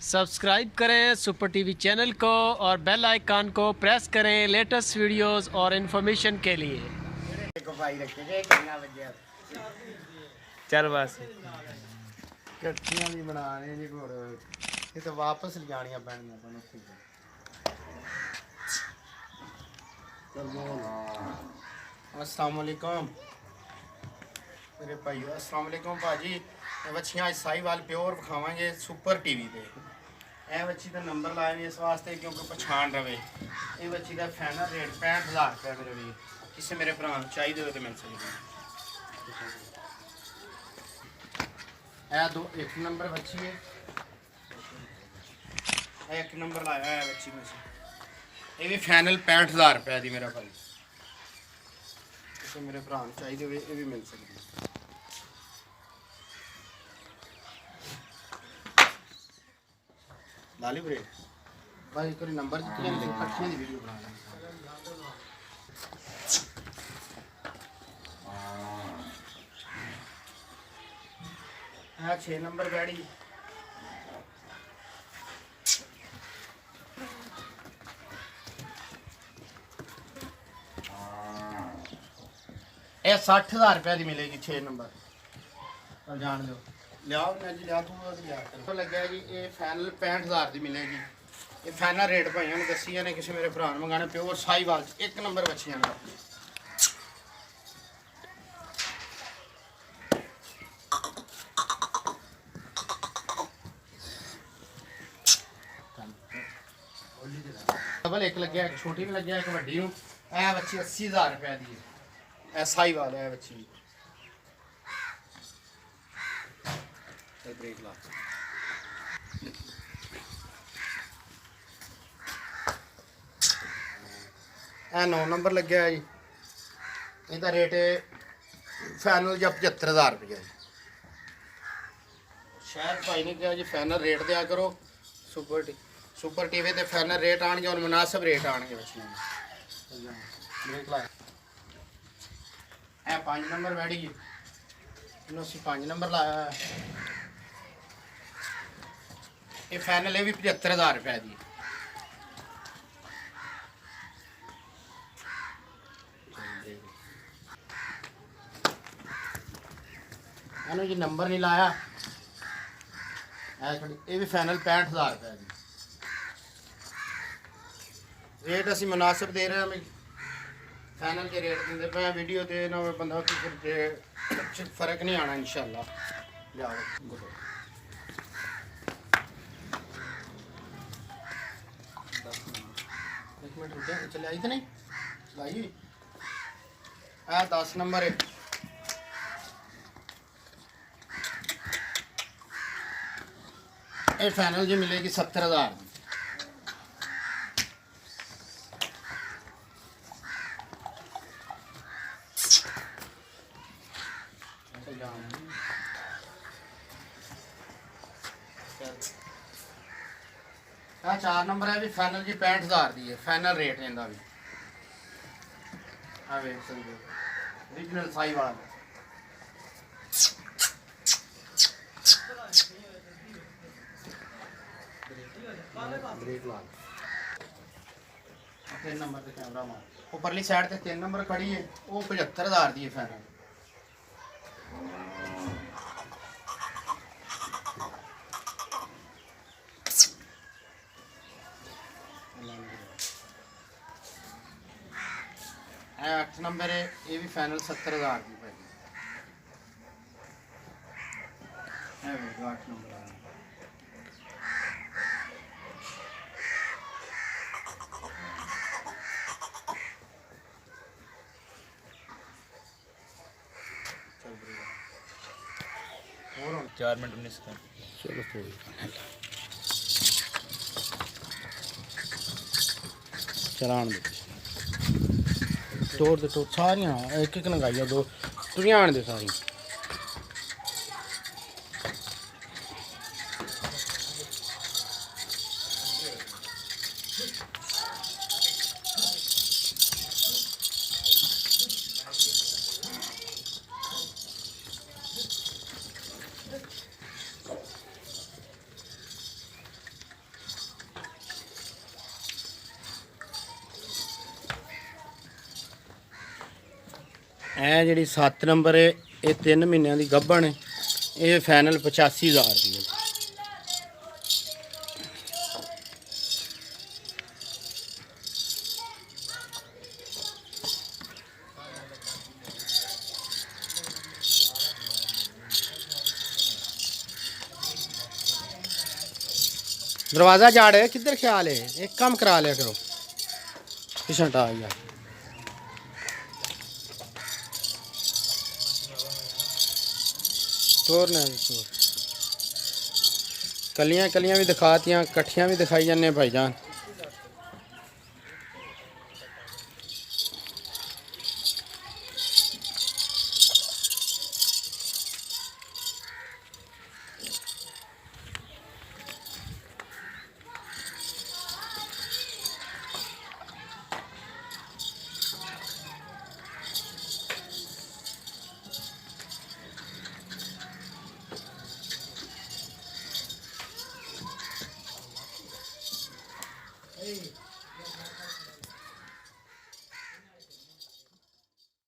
Subscribe करें super TV channel को और बेल आइकन को प्रेस करें लेटेस्ट वीडियोस और इन्फॉर्मेशन के लिए। चल बस कट्ठियां भी बना रहे जी घोड़ ये तो वापस लिजानियां पैणियां अपन उत्थे अस्सलाम वालेकुम मेरे भाई अस्सलाम वालेकुम भाजी बच्चियां अज साहिवाल प्योर विखावांगे सुपर टीवी पे ਇਹ ਬੱਚੀ ਦਾ ਨੰਬਰ ਲਾਇਆ ਨੇ ਇਸ ਵਾਸਤੇ ਕਿਉਂਕਿ ਪਛਾਣ ਰਵੇ ਇਹ ਬੱਚੀ ਦਾ ਫਾਈਨਲ ਰੇਟ 65000 ਰੁਪਏ ਮੇਰੇ ਵੀਰ ਕਿਸੇ ਮੇਰੇ ਭਰਾ ਨੂੰ ਚਾਹੀਦੇ ਹੋਵੇ ਤੇ ਮਿਲ ਸਕਦੀ ਇਹ ਦੋ ਇੱਕ ਨੰਬਰ ਬੱਚੀ ਹੈ ਇਹ ਇੱਕ ਨੰਬਰ ਲਾਇਆ ਹੈ ਬੱਚੀ में ਇਹ ਵੀ ਫਾਈਨਲ 65000 ਰੁਪਏ ਦੀ ਮੇਰਾ ਭਾਈ ਕਿਸੇ ਮੇਰੇ ਭਰਾ ਨੂੰ ਚਾਹੀਦੇ ਹੋਵੇ ਇਹ ਵੀ ਮਿਲ ਸਕਦੀ ਹੈ लाली ब्रेड भाई एक नंबर दिते हैं कट्ठियां दी वीडियो बना लें हां 6 नंबर गाड़ी ये 60000 रुपए की मिलेगी 6 नंबर और जान दो लियाओ मैं जी लिया तू लिया तो लग गया जी ये फाइनल 65000 की मिलेगी ये फाइनल रेट भाइयों ने दसिया ने किसी मेरे भरा मंगाने प्योर साहिवाल एक नंबर बच्चियां का डबल एक लग गया एक छोटी भी लग गया एक वड्डी नूं ए बच्ची 80000 रुपए की है साहिवाल है बच्ची ब्रेक ला ਇਹ 9 ਨੰਬਰ ਲੱਗਿਆ ਜੀ ਇਹਦਾ ਰੇਟ ਫਾਈਨਲ ਜਾਂ 75000 ਰੁਪਏ ਜੀ ਸ਼ਾਇਦ ਭਾਈ ਨੇ ਕਿਹਾ ਜੀ ਫਾਈਨਲ ਰੇਟ ਦਿਆ ਕਰੋ ਸੁਪਰ ਟੀਵੀ ਤੇ ਫਾਈਨਲ ਰੇਟ ਆਣਗੇ ਔਰ ਮੁਨਾਸਿਬ ਰੇਟ ਆਣਗੇ ਬੱਚਿਆਂ ਦੇ ਬ੍ਰੇਕ ਲਾ ਇਹ 5 ਨੰਬਰ ਬੈਠੀ ਜੀ ਇਹਨੂੰ ਅਸੀਂ 5 ਨੰਬਰ ਲਾਇਆ ਇਹ ਫਾਈਨਲ ਇਹ ਵੀ 75000 ਰੁਪਏ ਦੀ ਇਹਨੂੰ ਜੀ ਨੰਬਰ ਨਹੀਂ ਲਾਇਆ ਇਹ ਵੀ ਫਾਈਨਲ 65000 ਰੁਪਏ ਦੀ ਰੇਟ ਅਸੀਂ ਮੁਨਾਸਿਬ ਦੇ ਰਹੇ ਹਾਂ ਫਾਈਨਲ ਦੇ ਰੇਟ ਦਿੰਦੇ ਪਏ ਵੀਡੀਓ ਤੇ ਨਾ ਬੰਦਾ ਕਿ ਫਰਕ ਨਹੀਂ ਆਣਾ ਇਨਸ਼ਾਅੱਲਾ ਲਿਆਓ एक मिनट रुक गया चले आई तो नहीं चलाई आ 10 नंबर है ये फाइनल जो मिलेगी 70000 ਆ 4 ਨੰਬਰ ਹੈ ਵੀ ਫਾਈਨਲ ਜੀ 65000 ਦੀ ਹੈ ਫਾਈਨਲ ਰੇਟ ਇਹਦਾ ਵੀ ਆ ਵੇਖ ਸਕਦੇ ਹੋ ਓਰੀਜਨਲ ਸਾਈਵਾਲ ब्रेक ला 3 नंबर ਤੇ ਕੈਮਰਾ ਮਾਰ ਉੱਪਰਲੀ ਸਾਈਡ ਤੇ 3 ਨੰਬਰ ਖੜੀ ਹੈ ਉਹ 75000 ਦੀ ਹੈ ਫਾਈਨਲ ਇਹ 8 ਨੰਬਰ ਹੈ ਇਹ ਵੀ ਫਾਈਨਲ 70000 ਦੀ ਪੈਗੀ ਇਹ ਵੀ 8 ਨੰਬਰ ਆ चल 4 मिनट 19 सेकंड चलो कोई चलान दे तोड़ दे तो सारियां एक एक लगाइया दो तुरियां आन दे सारी ਇਹ ਜਿਹੜੀ 7 ਨੰਬਰ ਹੈ ਇਹ 3 ਮਹੀਨਿਆਂ ਦੀ ਗੱਭਣ ਹੈ। ਇਹ ਫਾਈਨਲ 85,000 ਦੀ ਹੈ। दरवाज़ा झाड़ है, किधर ख्याल है? एक काम करा लिया करो, पिछे हटा यार। तोड़ना तोड़, कलियां कलियां भी दिखातियाँ, कट्ठियां भी दिखाई जाने भाईजान। Hey.